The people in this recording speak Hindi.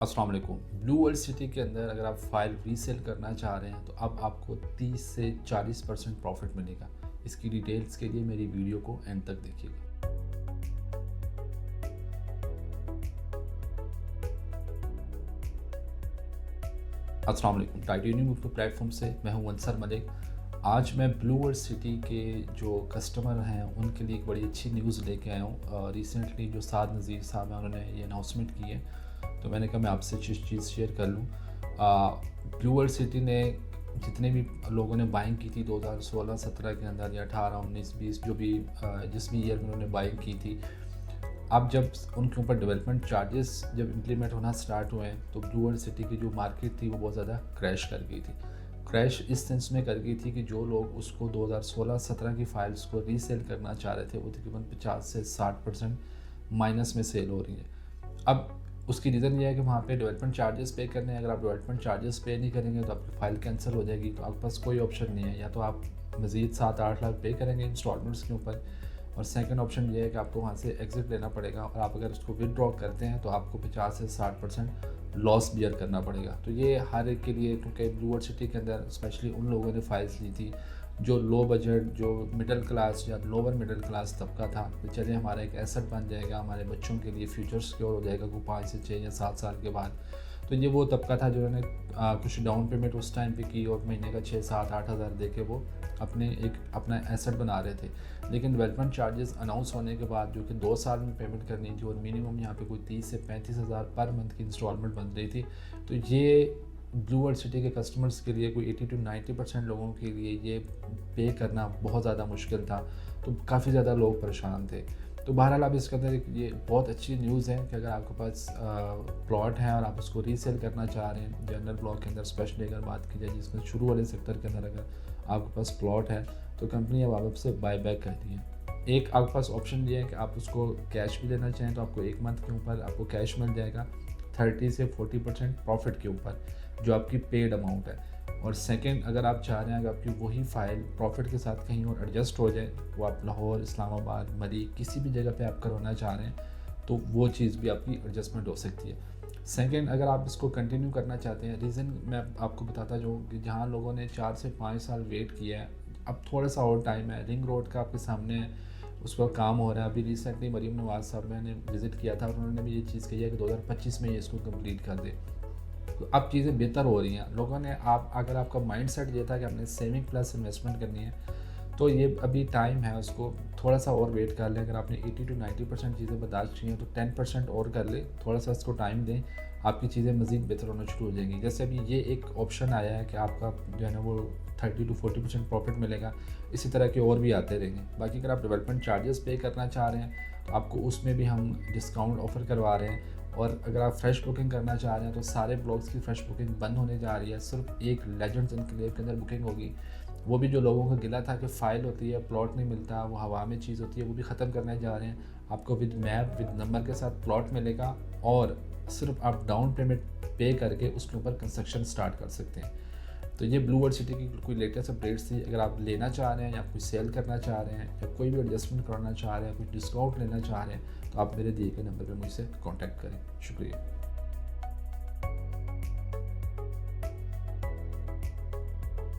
अस्सलाम वालेकुम। ब्लू वर्ल्ड सिटी के अंदर अगर आप फ़ाइल रीसेल करना चाह रहे हैं तो अब आपको 30 से 40% प्रॉफिट मिलेगा। इसकी डिटेल्स के लिए मेरी वीडियो को एंड तक देखिएगा। अस्सलाम वालेकुम। टाइटेनियम ग्रुप प्लेटफॉर्म से मैं हूं अंसर मलिक। आज मैं ब्लू वर्ल्ड सिटी के जो कस्टमर हैं उनके लिए एक बड़ी अच्छी न्यूज़ लेके आया हूँ। रिसेंटली जो साद नज़ीर साहब हैं उन्होंने ये अनाउंसमेंट की है, तो मैंने कहा मैं आपसे चीज़ शेयर कर लूँ। ब्लू वर्ल्ड सिटी ने जितने भी लोगों ने बाइंग की थी 2016-17 के अंदर या 18-19-20 जो भी जिस भी ईयर में उन्होंने बाइंग की थी, अब जब उनके ऊपर डेवलपमेंट चार्जेस जब इम्प्लीमेंट होना स्टार्ट हुए हैं तो ब्लू वर्ल्ड सिटी की जो मार्केट थी वो बहुत ज़्यादा क्रैश कर गई थी। क्रैश इस सेंस में कर गई थी कि जो लोग उसको 2016-17 की फ़ाइल्स को रीसेल करना चाह रहे थे वो तकरीबन 50 से 60% माइनस में सेल हो रही है। अब उसकी रीज़न ये है कि वहाँ पे डेवलपमेंट चार्जेस पे करने हैं। अगर आप डेवलपमेंट चार्जेस पे नहीं करेंगे तो आपकी फ़ाइल कैंसिल हो जाएगी। तो आपके पास कोई ऑप्शन नहीं है, या तो आप मज़ीद 7-8 लाख पे करेंगे इंस्टॉलमेंट्स के ऊपर, और सेकंड ऑप्शन ये है कि आपको वहाँ से एग्ज़िट लेना पड़ेगा, और आप अगर उसको विदड्रॉ करते हैं तो आपको 50 से 60% लॉस बियर करना पड़ेगा। तो ये हर एक के लिए, क्योंकि ब्लू वर्ल्ड सिटी के अंदर स्पेशली उन लोगों ने फाइल्स ली थी जो लो बजट, जो मिडिल क्लास या लोअर मिडिल क्लास तबका था, तो चलिए हमारा एक एसेट बन जाएगा, हमारे बच्चों के लिए फ्यूचर सिक्योर हो जाएगा कोई 5 से 6 या 7 साल के बाद। तो ये वो तबका था जिन्होंने कुछ डाउन पेमेंट उस टाइम पे की और महीने का 6-7-8 हज़ार दे के वो अपना एसेट बना रहे थे। लेकिन डेवलपमेंट चार्जेस अनाउंस होने के बाद, जो कि 2 साल में पेमेंट करनी थी और मिनिमम यहाँ पे कोई 30 से 35 हज़ार पर मंथ की इंस्टॉलमेंट बन रही थी, तो ये ब्लू वर्ल्ड सिटी के कस्टमर्स के लिए कोई 80 to 90% लोगों के लिए ये पे करना बहुत ज़्यादा मुश्किल था। तो काफ़ी ज़्यादा लोग परेशान थे। तो बहरहाल अब इसके अंदर ये बहुत अच्छी न्यूज़ है कि अगर आपके पास प्लॉट है और आप उसको रीसेल करना चाह रहे हैं जनरल ब्लॉक के अंदर, स्पेशली अगर बात की जाए जिसमें शुरू वाले सेक्टर के अंदर अगर आपके पास प्लॉट है, तो कंपनी अब आपसे बाय बैक करती है। एक आपके पास ऑप्शन ये है कि आप उसको कैश भी लेना चाहें तो आपको 1 मंथ के ऊपर आपको कैश मिल जाएगा 30 से 40% प्रॉफिट के ऊपर, जो आपकी पेड अमाउंट है। और सेकंड, अगर आप चाह रहे हैं कि आपकी वही फ़ाइल प्रॉफिट के साथ कहीं और एडजस्ट हो जाए, वो आप लाहौर, इस्लामाबाद, मरी किसी भी जगह पे आप करवाना चाह रहे हैं, तो वो चीज़ भी आपकी एडजस्टमेंट हो सकती है। सेकंड, अगर आप इसको कंटिन्यू करना चाहते हैं, रीज़न मैं आपको बताता जाऊँ कि जहाँ लोगों ने 4 से 5 साल वेट किया है, अब थोड़ा सा और टाइम है। रिंग रोड का आपके सामने है, उस पर काम हो रहा है। अभी रिसेंटली मरीम नवाज़ साहब मैंने विज़िट किया था और उन्होंने भी ये चीज़ कही है कि 2025 में ये इसको कंप्लीट कर दे। तो अब चीज़ें बेहतर हो रही हैं। लोगों ने अगर आपका माइंडसेट ये था कि आपने सेविंग प्लस इन्वेस्टमेंट करनी है, तो ये अभी टाइम है, उसको थोड़ा सा और वेट कर लें। अगर आपने 80 to 90% चीज़ें बर्दाश्त की हैं तो 10% और कर लें, थोड़ा सा इसको टाइम दें, आपकी चीज़ें मज़ीद बेहतर होना शुरू हो जाएंगी। जैसे अभी ये एक ऑप्शन आया है कि आपका जो है ना वो 30 to 40% प्रॉफिट मिलेगा, इसी तरह के और भी आते रहेंगे। बाकी अगर आप डेवलपमेंट चार्जेस पे करना चाह रहे हैं तो आपको उसमें भी हम डिस्काउंट ऑफ़र करवा रहे हैं। और अगर आप फ्रेश बुकिंग करना चाह रहे हैं तो सारे ब्लॉग्स की फ्रेश बुकिंग बंद होने जा रही है। सिर्फ एक लेजेंड्स एनक्लेव के अंदर बुकिंग होगी। वो भी जो लोगों को गिला था कि फ़ाइल होती है, प्लॉट नहीं मिलता, वो हवा में चीज़ होती है, वो भी ख़त्म करने जा रहे हैं। आपको विद मैप, विद नंबर के साथ प्लॉट मिलेगा, और सिर्फ आप डाउन पेमेंट पे करके उसके ऊपर कंस्ट्रक्शन स्टार्ट कर सकते हैं। तो ये ब्लू वर्ल्ड सिटी की कोई लेटेस्ट अपडेट्स थी। अगर आप लेना चाह रहे हैं या कोई सेल करना चाह रहे हैं या कोई भी एडजस्टमेंट करना चाह रहे हैं, कुछ डिस्काउंट लेना चाह रहे हैं, तो आप मेरे दिए गए नंबर पर मुझसे कॉन्टैक्ट करें। शुक्रिया।